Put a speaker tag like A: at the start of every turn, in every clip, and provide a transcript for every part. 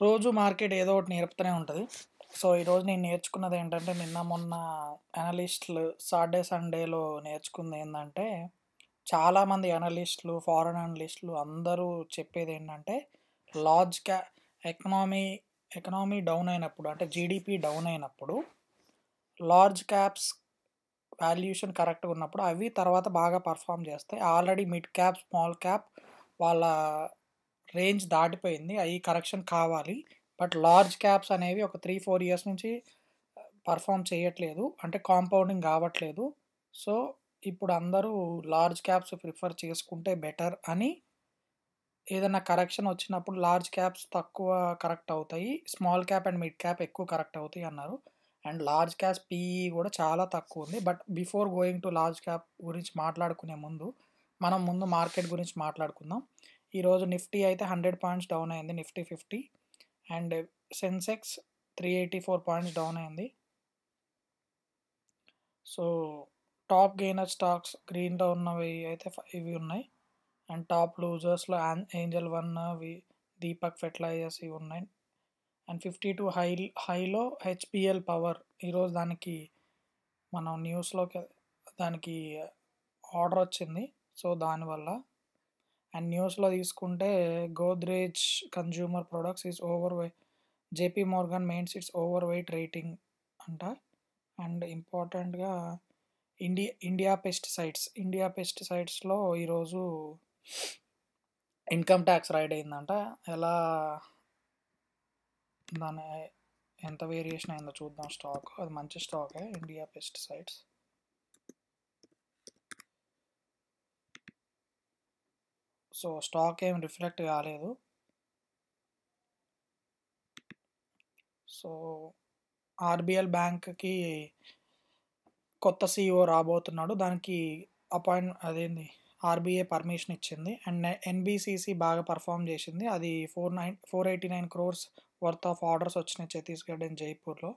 A: రోజు మార్కెట్ ఏదో ఒకటి నేర్పుతూనే ఉంటది. సో, ఈరోజు నేను నేర్చుకున్నదేంటంటే, నిన్న మొన్న అనలిస్ట్‌లు సాటర్‌డే, సండేలో నేర్చుకుందేందంటే, చాలామంది అనలిస్ట్‌లు, ఫారెన్ అనలిస్ట్‌లు అందరూ చెప్పేదేంటంటే, లార్జ్ క్యా ఎకనామీ ఎకనామీ డౌన్ అయినప్పుడు అంటే జీడీపీ డౌన్ అయినప్పుడు, లార్జ్ క్యాప్స్ వాల్యుయేషన్ కరెక్ట్‌గా ఉన్నప్పుడు అవి తర్వాత బాగా పెర్ఫార్మ్ చేస్తాయి. Already mid cap, small cap వాళ్ళ రేంజ్ దాటిపోయింది. అయి కరెక్షన్ కావాలి. బట్ లార్జ్ క్యాప్స్ అనేవి ఒక 3, 4 ఇయర్స్ నుంచి పెర్ఫార్మ్ చేయట్లేదు. అంటే కాంపౌండింగ్ గావట్లేదు. సో, ఇప్పుడు అందరూ లార్జ్ క్యాప్స్ ప్రిఫర్ చేసుకుంటే బెటర్ అని ఏదన్నా కరెక్షన్ వచ్చినప్పుడు లార్జ్ క్యాప్స్ తక్కువ కరెక్ట్ అవుతాయి. Small cap and mid cap ఎక్కువ కరెక్ట్ అవుతాయి అన్నారు. అండ్ లార్జ్ క్యాప్స్ పీఈ గూడా చాలా తక్కువుంది. But before going to large cap గురించి మాట్లాడుకునే ముందు, మనం ముందు మార్కెట్ గురించి మాట్లాడుకుందాం. ఈరోజు నిఫ్టీ అయితే 100 పాయింట్స్ డౌన్ అయింది. Nifty 50 and Sensex 384 points down అయింది. సో, టాప్ గెయినర్ స్టాక్స్ గ్రీన్‌లో ఉన్నవి అయితే ఇవి ఉన్నాయి. అండ్ టాప్ లూజర్స్‌లో ఏంజెల్ వన్, దీపక్ ఫెర్టిలైజర్స్ ఇవి ఉన్నాయి. అండ్ 52 హైలో హెచ్‌బిఎల్ పవర్ ఈరోజు దానికి మనం న్యూస్‌లోకి దానికి ఆర్డర్ వచ్చింది. సో, దానివల్ల అండ్ న్యూస్‌లో తీసుకుంటే Godrej consumer products is JP Morgan mains it's over weight rating అంట. అండ్ ఇంపార్టెంట్‌గా ఇండియా పెస్టిసైడ్స్‌లో ఈరోజు ఇన్‌కమ్ టాక్స్ రైడ్ అయిందంట. ఎలా దాని ఎంత వేరియేషన్ అయిందో చూద్దాం స్టాక్. అది మంచి స్టాకే ఇండియా పెస్టిసైడ్స్. సో, స్టాక్ ఏం రిఫ్లెక్ట్ కాలేదు. సో, ఆర్‌బీఎల్ బ్యాంక్‌కి కొత్త సీఈఓ రాబోతున్నాడు. దానికి అదేంది ఆర్‌బీఐ పర్మిషన్ ఇచ్చింది. అండ్ ఎన్‌బీసీసీ బాగా పెర్ఫార్మ్ చేసింది. అది 489 క్రోర్స్ వర్త్ ఆఫ్ ఆర్డర్స్ వచ్చినాయి ఛత్తీస్‌గఢ్ అండ్ జైపూర్‌లో.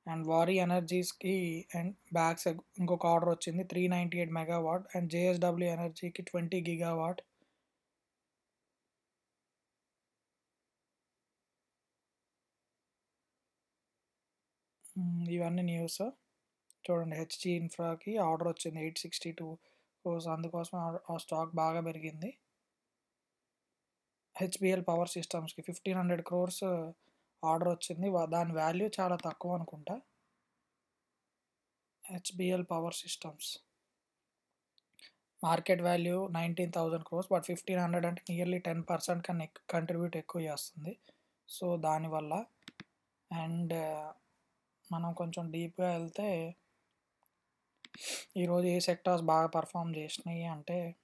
A: అండ్ వారీ ఎనర్జీస్‌కి అండ్ బ్యాగ్స్ ఇంకొక ఆర్డర్ వచ్చింది 398 మెగావాట్. అండ్ జేఎస్‌డబ్ల్యూ ఎనర్జీకి 20 గిగావాట్. ఇవన్నీ న్యూస్. చూడండి హెచ్‌జీ ఇన్ఫ్రాకి ఆర్డర్ వచ్చింది 862 క్రోర్స్. అందుకోసం ఆ స్టాక్ బాగా పెరిగింది. హెచ్‌బిఎల్ పవర్ సిస్టమ్స్‌కి 1500 క్రోర్స్ ఆర్డర్ వచ్చింది. దాని వాల్యూ చాలా తక్కువ అనుకుంటా. HBL power systems market value 19,000 crores. But 1500 అంటే నియర్లీ 10% కన్నా కంట్రిబ్యూట్ ఎక్కువ చేస్తుంది. సో, దానివల్ల అండ్ మనం కొంచెం డీప్‌గా వెళ్తే ఈరోజు ఏ సెక్టార్స్ బాగా పెర్ఫార్మ్ చేసినాయి అంటే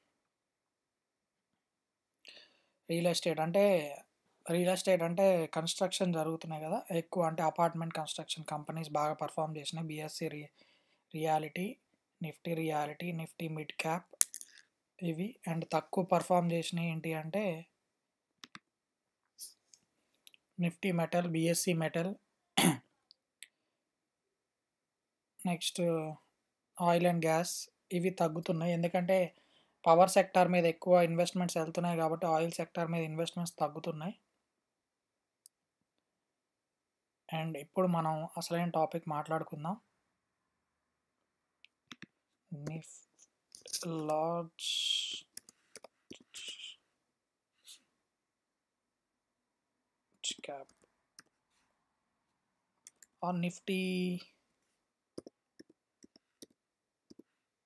A: రియల్ ఎస్టేట్ అంటే కన్స్ట్రక్షన్ జరుగుతున్నాయి కదా ఎక్కువ. అంటే అపార్ట్మెంట్ కన్స్ట్రక్షన్ కంపెనీస్ బాగా పెర్ఫార్మ్ చేసినాయి. BSc reality, Nifty reality, Nifty mid cap ఇవి. అండ్ తక్కువ పెర్ఫార్మ్ చేసినాయి ఏంటి అంటే Nifty metal, BSc metal, next oil and gas ఇవి తగ్గుతున్నాయి. ఎందుకంటే పవర్ సెక్టార్ మీద ఎక్కువ ఇన్వెస్ట్మెంట్స్ వెళ్తున్నాయి కాబట్టి ఆయిల్ సెక్టార్ మీద ఇన్వెస్ట్మెంట్స్ తగ్గుతున్నాయి. అండ్ ఇప్పుడు మనం అసలైన టాపిక్ మాట్లాడుకుందాం. Large cap or Nifty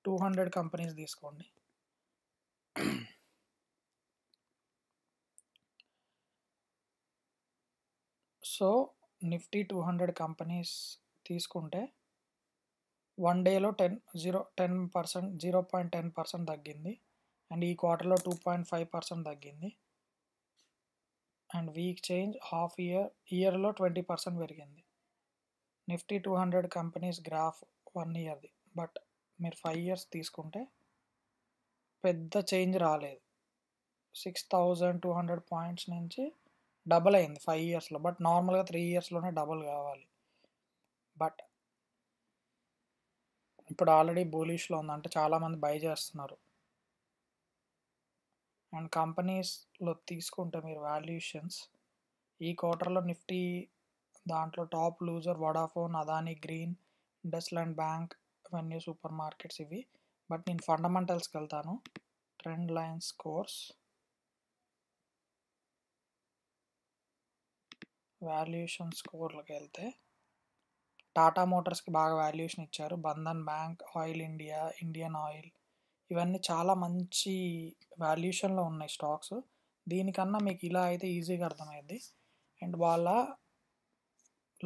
A: 200 companies తీసుకోండి. సో, నిఫ్టీ 200 కంపెనీస్ తీసుకుంటే 1 డేలో 0.10% తగ్గింది. అండ్ ఈ క్వార్టర్లో 2.5% తగ్గింది. అండ్ వీక్ చేంజ్ ఇయర్లో 20% పెరిగింది. Nifty 200 companies graph 1 ఇయర్ది. బట్ మీరు 5 ఇయర్స్ తీసుకుంటే పెద్ద చేంజ్ రాలేదు. 6,200 పాయింట్స్ నుంచి డబల్ అయింది 5 ఇయర్స్లో. బట్ నార్మల్గా 3 ఇయర్స్లోనే డబల్ కావాలి. బట్ ఇప్పుడు ఆల్రెడీ బులిష్లో ఉంది. అంటే చాలామంది బై చేస్తున్నారు. అండ్ కంపెనీస్లో తీసుకుంటే మీరు వాల్యుయేషన్స్ ఈ క్వార్టర్లో నిఫ్టీ దాంట్లో top loser Vodafone, Adani Green, IndusInd Bank, Avenue Super Markets ఇవి. బట్ నేను ఫండమెంటల్స్కి వెళ్తాను. ట్రెండ్ లైన్ స్కోర్స్, వాల్యుయేషన్ స్కోర్లోకి వెళ్తే టాటా మోటార్స్కి బాగా వాల్యుయేషన్ ఇచ్చారు. Bandhan Bank, Oil India, Indian Oil ఇవన్నీ చాలా మంచి వాల్యుయేషన్లో ఉన్నాయి స్టాక్స్. దీనికన్నా మీకు ఇలా అయితే ఈజీగా అర్థమైంది. అండ్ వాళ్ళ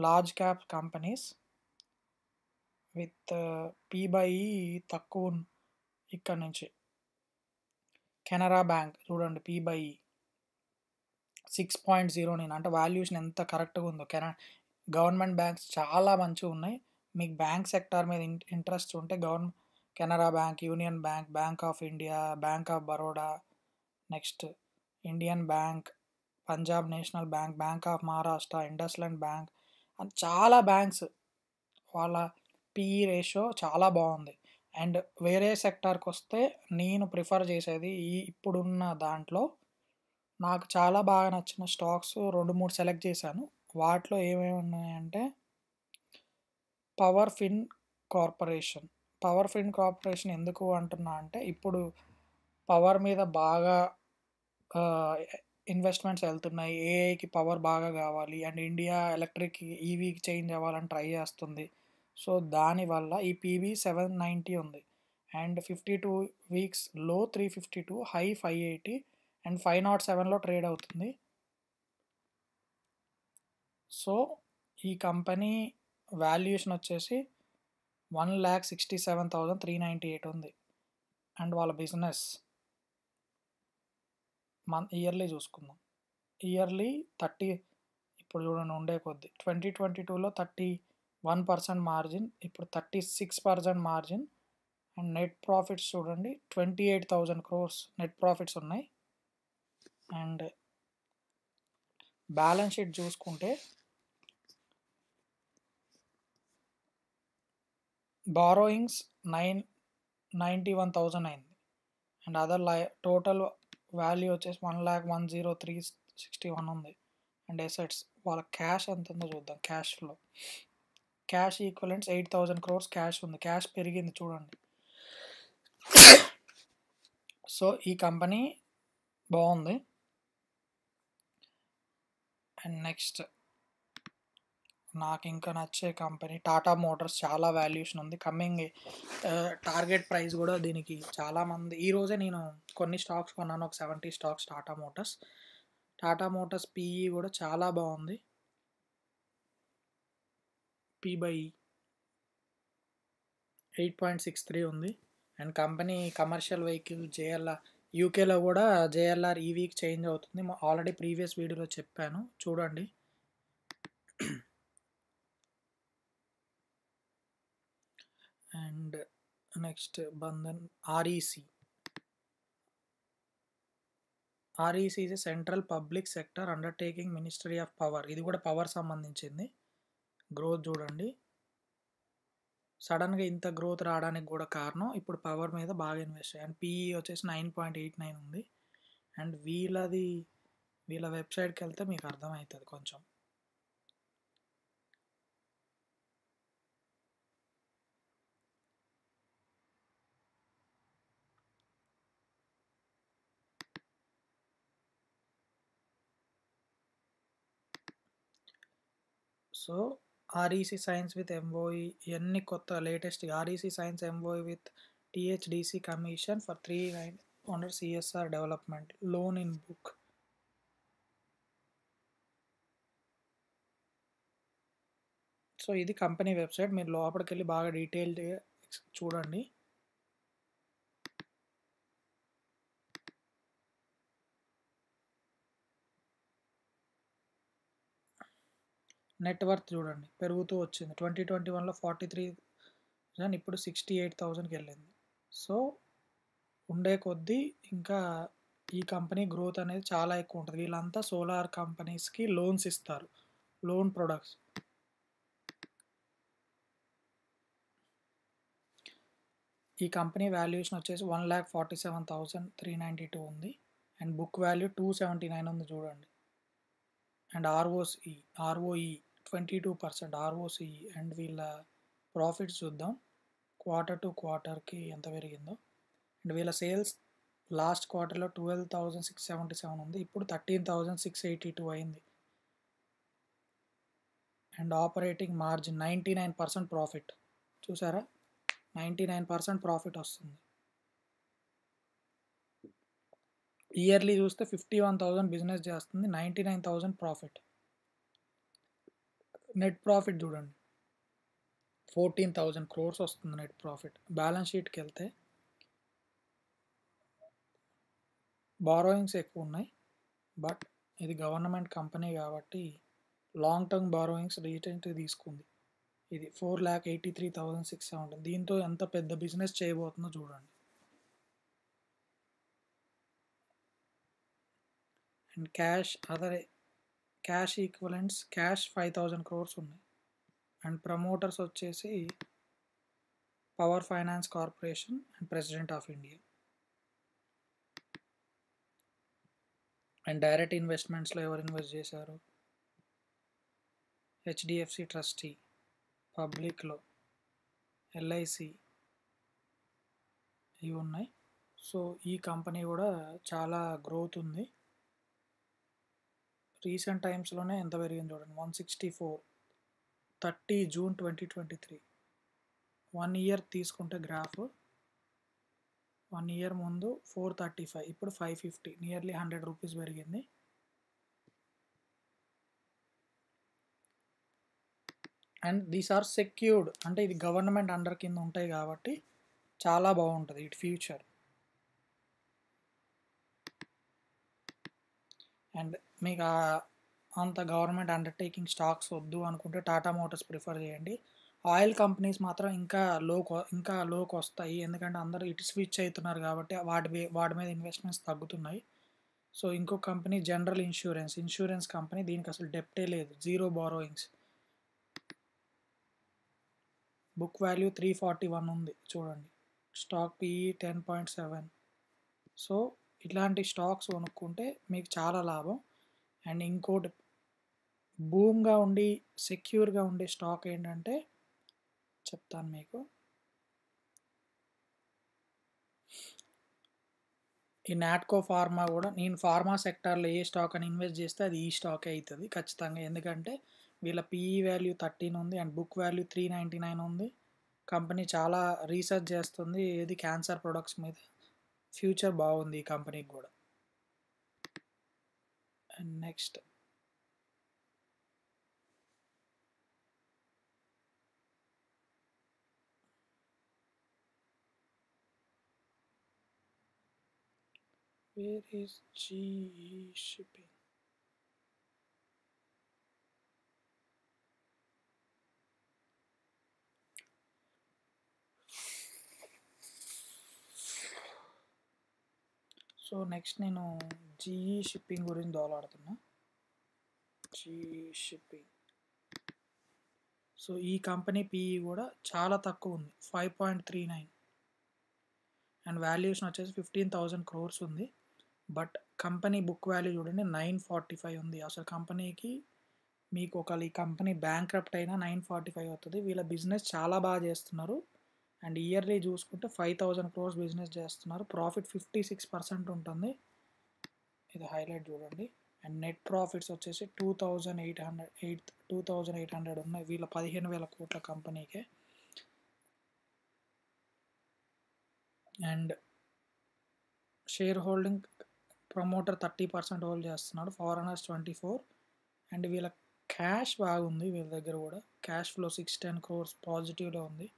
A: లార్జ్ క్యాప్ కంపెనీస్ విత్ పీ/ఈ తక్కువ ఇక్కడ నుంచి కెనరా బ్యాంక్ చూడండి, పీ/ఈ 6.09 అంటే వాల్యుయేషన్ ఎంత కరెక్ట్గా ఉందో. గవర్నమెంట్ బ్యాంక్స్ చాలా మంచిగా ఉన్నాయి. మీకు బ్యాంక్ సెక్టార్ మీద ఇంట్రెస్ట్ ఉంటే Canara Bank, Union Bank, Bank of India, Bank of Baroda, next Indian Bank, Punjab National Bank, Bank of Maharashtra, IndusInd Bank అని చాలా బ్యాంక్స్ వాళ్ళ పిఈ రేషియో చాలా బాగుంది. అండ్ వేరే సెక్టార్కి వస్తే నేను ప్రిఫర్ చేసేది ఇప్పుడున్న దాంట్లో నాకు చాలా బాగా నచ్చిన స్టాక్స్ 2-3 సెలెక్ట్ చేశాను. వాటిలో ఏమేమి ఉన్నాయంటే పవర్ ఫిన్ కార్పొరేషన్ ఎందుకు అంటున్నా అంటే ఇప్పుడు పవర్ మీద బాగా ఇన్వెస్ట్మెంట్స్ వెళ్తున్నాయి. ఏఐకి పవర్ బాగా కావాలి అండ్ ఇండియా ఎలక్ట్రిక్ ఈవీకి చేంజ్ అవ్వాలని ట్రై చేస్తుంది. సో దానివల్ల ఈ పీబీ 790 ఉంది అండ్ 52 వీక్స్ లో 352, హై 580 అండ్ 507లో ట్రేడ్ అవుతుంది. సో ఈ కంపెనీ వాల్యుయేషన్ వచ్చేసి 1,67,398 ఉంది. అండ్ వాళ్ళ బిజినెస్ ఇయర్లీ చూసుకుందాం. ఇయర్లీ 30 ఇప్పుడు చూడండి ఉండే కొద్ది 2022లో 31% మార్జిన్, ఇప్పుడు 36% మార్జిన్. అండ్ నెట్ ప్రాఫిట్స్ చూడండి 28,000 crores నెట్ ప్రాఫిట్స్ ఉన్నాయి. అండ్ బ్యాలెన్స్ షీట్ చూసుకుంటే బారోయింగ్స్ 91,000 అయింది. అండ్ అదర్ టోటల్ వాల్యూ వచ్చేసి 1,01,0361 ఉంది. అండ్ అసెట్స్ వాళ్ళ క్యాష్ ఎంత ఉందో చూద్దాం. క్యాష్ ఈక్వలెంట్స్ 8,000 crores క్యాష్ ఉంది. క్యాష్ పెరిగింది చూడండి. సో ఈ కంపెనీ బాగుంది. అండ్ నెక్స్ట్ నాకు ఇంకా నచ్చే కంపెనీ టాటా మోటార్స్. చాలా వాల్యుయేషన్ ఉంది. టార్గెట్ ప్రైస్ కూడా దీనికి చాలామంది ఈరోజే నేను కొన్ని స్టాక్స్ కొన్నాను, ఒక 70 స్టాక్స్ టాటా మోటార్స్ పీఈ కూడా చాలా బాగుంది. పీ/ఈ 8.63 ఉంది. అండ్ కంపెనీ కమర్షియల్ వెహికల్ యూకేలో కూడా జేఎల్ఆర్ ఈవీకి చేంజ్ అవుతుంది. ఆల్రెడీ ప్రీవియస్ వీడియోలో చెప్పాను, చూడండి. And next Bandhan REC is central public sector undertaking, ministry of power. ఇది కూడా పవర్ సంబంధించింది. గ్రోత్ చూడండి, సడన్గా ఇంత గ్రోత్ రావడానికి కూడా కారణం ఇప్పుడు పవర్ మీద బాగా ఇన్వెస్ట్ అయ్యాయి. అండ్ పీఈ వచ్చేసి 9.89 ఉంది. అండ్ వీళ్ళ వెబ్సైట్కి వెళ్తే మీకు అర్థమవుతుంది కొంచెం. So REC signs with MOE ఇవన్నీ కొత్త latest. REC signs MOE with THDC commission for 300 CSR development loan in book. So ఇది కంపెనీ వెబ్సైట్. మీరు లోపలికి వెళ్ళి బాగా డీటెయిల్డ్గా చూడండి. నెట్వర్త్ చూడండి పెరుగుతూ వచ్చింది. 2021లో 43,000 ఇప్పుడు 68,000కి వెళ్ళింది. సో ఉండే కొద్దీ ఇంకా ఈ కంపెనీ గ్రోత్ అనేది చాలా ఎక్కువ ఉంటుంది. వీళ్ళంతా సోలార్ కంపెనీస్కి లోన్స్ ఇస్తారు, లోన్ ప్రొడక్ట్స్. ఈ కంపెనీ వాల్యుయేషన్ వచ్చేసి 1,47,392 ఉంది. అండ్ బుక్ వాల్యూ 279 ఉంది చూడండి. And ROE 22%, ROCE. అండ్ వీళ్ళ ప్రాఫిట్స్ చూద్దాం క్వార్టర్ టు క్వార్టర్కి ఎంత పెరిగిందో. అండ్ వీళ్ళ సేల్స్ లాస్ట్ క్వార్టర్లో 12,677 ఉంది, ఇప్పుడు 13,682 అయింది. And operating margin 99% profit. చూసారా, 99% ప్రాఫిట్ వస్తుంది. ఇయర్లీ చూస్తే 51,000 బిజినెస్ చేస్తుంది, 99,000 ప్రాఫిట్. నెట్ ప్రాఫిట్ చూడండి, 14,000 crores వస్తుంది నెట్ ప్రాఫిట్. బ్యాలెన్స్ షీట్కి వెళ్తే బారోయింగ్స్ ఎక్కువ ఉన్నాయి, బట్ ఇది గవర్నమెంట్ కంపెనీ కాబట్టి లాంగ్ టర్మ్ బారోయింగ్స్ రీసెంట్గా తీసుకుంది. ఇది 4,83,670. దీంతో ఎంత పెద్ద బిజినెస్ చేయబోతుందో చూడండి. And cash equivalents cash 5,000 crores ఉన్నాయి. అండ్ ప్రమోటర్స్ వచ్చేసి power finance corporation and president of India. And direct ఇన్వెస్ట్మెంట్స్లో ఎవరు ఇన్వెస్ట్ చేశారు? హెచ్డిఎఫ్సి ట్రస్టీ, పబ్లిక్లో ఎల్ఐసి, ఇవి ఉన్నాయి. సో ఈ కంపెనీ కూడా చాలా గ్రోత్ ఉంది. రీసెంట్ టైమ్స్లోనే ఎంత పెరిగింది చూడండి, 164, 30 జూన్ 2023. 1 ఇయర్ తీసుకుంటే గ్రాఫ్, 1 ఇయర్ ముందు 435, ఇప్పుడు 550, నియర్లీ 100 రూపీస్ పెరిగింది. అండ్ దీస్ ఆర్ సెక్యూర్డ్, అంటే ఇది గవర్నమెంట్ అండర్ కింద ఉంటాయి కాబట్టి చాలా బాగుంటుంది ఇటు ఫ్యూచర్. అండ్ మీకు అంత గవర్నమెంట్ అండర్టేకింగ్ స్టాక్స్ వద్దు అనుకుంటే టాటా మోటార్స్ ప్రిఫర్ చేయండి. ఆయిల్ కంపెనీస్ మాత్రం ఇంకా లోకి వస్తాయి, ఎందుకంటే అందరూ ఇటు స్విచ్ అవుతున్నారు కాబట్టి వాటి మీద ఇన్వెస్ట్మెంట్స్ తగ్గుతున్నాయి. సో ఇంకో కంపెనీ జనరల్ ఇన్సూరెన్స్ కంపెనీ, దీనికి అసలు డెప్టే లేదు, జీరో బారోయింగ్స్. బుక్ వాల్యూ 341 ఉంది చూడండి, స్టాక్ పిఈ 10.7. సో ఇట్లాంటి స్టాక్స్ కొనుక్కుంటే మీకు చాలా లాభం. అండ్ ఇంకోటి బూమ్గా ఉండి సెక్యూర్గా ఉండే స్టాక్ ఏంటంటే చెప్తాను మీకు. ఈ నాట్కో ఫార్మా కూడా, నేను ఫార్మా సెక్టార్లో ఏ స్టాక్ అని ఇన్వెస్ట్ చేస్తే అది ఈ స్టాకే అవుతుంది ఖచ్చితంగా, ఎందుకంటే వీళ్ళ పిఈ వాల్యూ 13 ఉంది అండ్ బుక్ వాల్యూ 399 ఉంది. కంపెనీ చాలా రీసెర్చ్ చేస్తుంది ఏది క్యాన్సర్ ప్రొడక్ట్స్ మీద, ఫ్యూచర్ బాగుంది ఈ కంపెనీకి కూడా. And next where is GE Shipping? So next నేను జీఈ షిప్పింగ్ గురించి దోలాడుతున్నా. జీఈ షిప్పింగ్, సో ఈ కంపెనీ పిఈ కూడా చాలా తక్కువ ఉంది, 5.39. అండ్ వాల్యుయేషన్ వచ్చేసి 15,000 crores ఉంది. బట్ కంపెనీ బుక్ వాల్యూ చూడండి 945 ఉంది. అసలు కంపెనీకి మీకు ఒకవేళ ఈ కంపెనీ బ్యాంక్రప్ట్ అయినా 945 అవుతుంది. వీళ్ళ బిజినెస్ చాలా బాగా చేస్తున్నారు. అండ్ ఇయర్లీ చూసుకుంటే 5,000 crores బిజినెస్ చేస్తున్నారు. ప్రాఫిట్ 56% ఉంటుంది, ఇది హైలైట్ చూడండి. అండ్ నెట్ ప్రాఫిట్స్ వచ్చేసి 2,800 ఉన్నాయి వీళ్ళ 15,000 కోట్ల కంపెనీకే. And share holding promoter 30% hold చేస్తున్నాడు, ఫారెనర్స్ 24. అండ్ వీళ్ళ క్యాష్ బాగుంది, వీళ్ళ దగ్గర కూడా క్యాష్ ఫ్లో 610 crores పాజిటివ్లో ఉంది.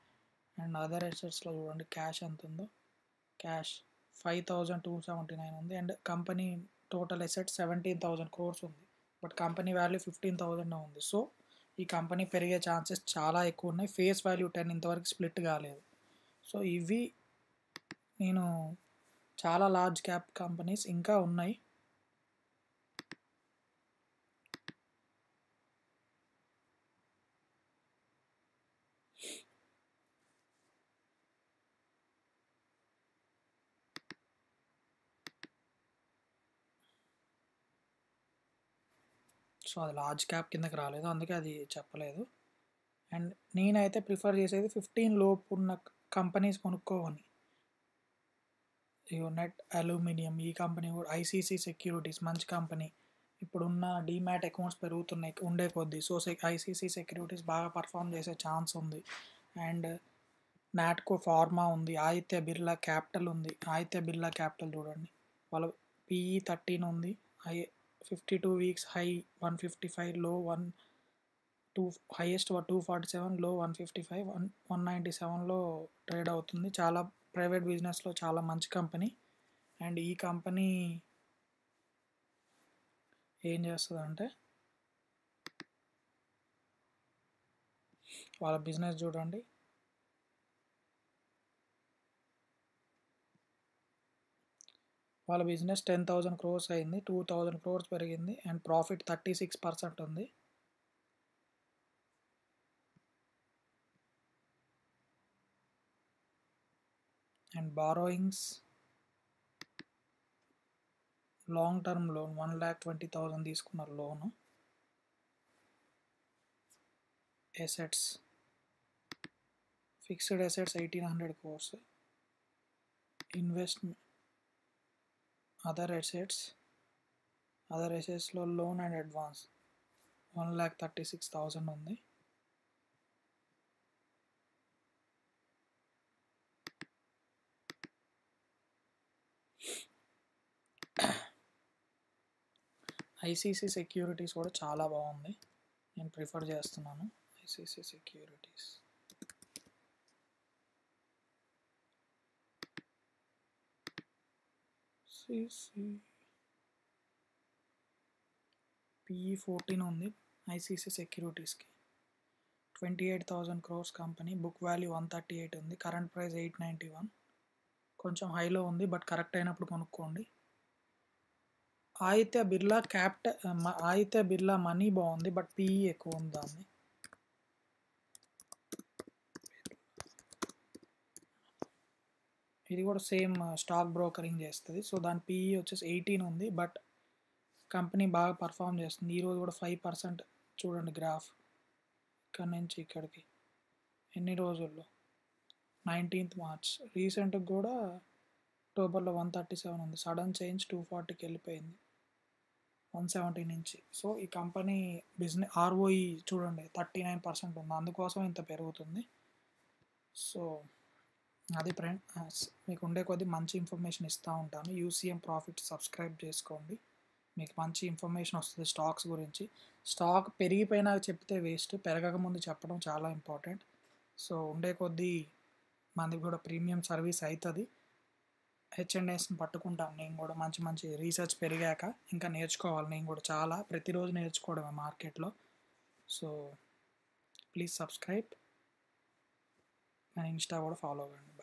A: అండ్ అదర్ అసెట్స్లో చూడండి క్యాష్ ఎంత ఉందో, క్యాష్ 5,279 ఉంది. And company total assets 17,000 crores ఉంది, బట్ కంపెనీ వాల్యూ 15,000 ఉంది. సో ఈ కంపెనీ పెరిగే ఛాన్సెస్ చాలా ఎక్కువ ఉన్నాయి. ఫేస్ వాల్యూ 10 ఇంతవరకు స్ప్లిట్ కాలేదు. సో ఇవి నేను చాలా లార్జ్ క్యాప్ కంపెనీస్ ఇంకా ఉన్నాయి. సో అది లార్జ్ క్యాప్ కిందకి రాలేదు, అందుకే అది చెప్పలేదు. అండ్ నేనైతే ప్రిఫర్ చేసేది 15 లోపు ఉన్న కంపెనీస్ కొనుక్కోవని. నెట్ అల్యూమినియం ఈ కంపెనీ కూడా, ఐసీసీ సెక్యూరిటీస్ మంచి కంపెనీ. ఇప్పుడున్న డీమ్యాట్ అకౌంట్స్ పెరుగుతున్నాయి ఉండే కొద్దీ, సో ఐసీసీ సెక్యూరిటీస్ బాగా పర్ఫామ్ చేసే ఛాన్స్ ఉంది. అండ్ నాట్కో ఫార్మా ఉంది, ఆదిత్య బిర్లా క్యాపిటల్ ఉంది. ఆదిత్య బిర్లా క్యాపిటల్ చూడండి, వాళ్ళ పిఈ 13 ఉంది, 52 వీక్స్ హై 155, లో 2 హైయెస్ట్ 247, లో 155, 197లో ట్రేడ్ అవుతుంది. చాలా ప్రైవేట్ బిజినెస్లో చాలా మంచి కంపెనీ. అండ్ ఈ కంపెనీ ఏం చేస్తుందంటే, వాళ్ళ బిజినెస్ చూడండి, వాళ్ళ బిజినెస్ 10,000 crores అయింది, 2,000 crores పెరిగింది. అండ్ ప్రాఫిట్ 36% ఉంది. And borrowings, long term loan 1,20,000 తీసుకున్నారు loan. Assets, fixed assets 1,800 crores. Investment, other అసెట్స్లో లోన్ అండ్ అడ్వాన్స్ 1,36,000 ఉంది. ఐసీసీ సెక్యూరిటీస్ కూడా చాలా బాగుంది, నేను ప్రిఫర్ చేస్తున్నాను ఐసీసీ సెక్యూరిటీస్. పిఈ 14 ఉంది ఐసీసీ సెక్యూరిటీస్కి. 28,000 crores కంపెనీ, బుక్ వాల్యూ 138 ఉంది, కరెంట్ ప్రైస్ 891, కొంచెం హైలో ఉంది, బట్ కరెక్ట్ అయినప్పుడు కొనుక్కోండి. ఆదిత్య బిర్లా మనీ బాగుంది, బట్ పిఈ ఎక్కువ ఉంది దాన్ని. ఇది కూడా సేమ్ స్టాక్ బ్రోకరింగ్ చేస్తుంది, సో దాని పిఈ వచ్చేసి 18 ఉంది, బట్ కంపెనీ బాగా పర్ఫామ్ చేస్తుంది. ఈరోజు కూడా 5% చూడండి గ్రాఫ్, ఇక్కడ నుంచి ఇక్కడికి ఎన్ని రోజుల్లో, 19th March. రీసెంట్గా కూడా అక్టోబర్లో 137 ఉంది, సడన్ చేంజ్ 240కి వెళ్ళిపోయింది 170 నుంచి. సో ఈ కంపెనీ బిజినెస్ ఆర్ఓఈ చూడండి 39% ఉంది, అందుకోసం ఇంత పెరుగుతుంది. సో అది ఫ్రెండ్, మీకు ఉండే కొద్దీ మంచి ఇన్ఫర్మేషన్ ఇస్తూ ఉంటాను. యూసీఎం ప్రాఫిట్ సబ్స్క్రైబ్ చేసుకోండి, మీకు మంచి ఇన్ఫర్మేషన్ వస్తుంది స్టాక్స్ గురించి. స్టాక్ పెరిగిపోయినా చెప్తే వేస్ట్, పెరగక ముందు చెప్పడం చాలా ఇంపార్టెంట్. సో ఉండే కొద్దీ మనది కూడా ప్రీమియం సర్వీస్ అవుతుంది. హెచ్ఎండ్ఎస్ని పట్టుకుంటాను నేను కూడా, మంచి మంచి రీసెర్చ్ పెరిగాక ఇంకా నేర్చుకోవాలి నేను కూడా, చాలా ప్రతిరోజు నేర్చుకోవడమే మార్కెట్లో. So please subscribe, and Insta కూడా ఫాలో అవ్వండి.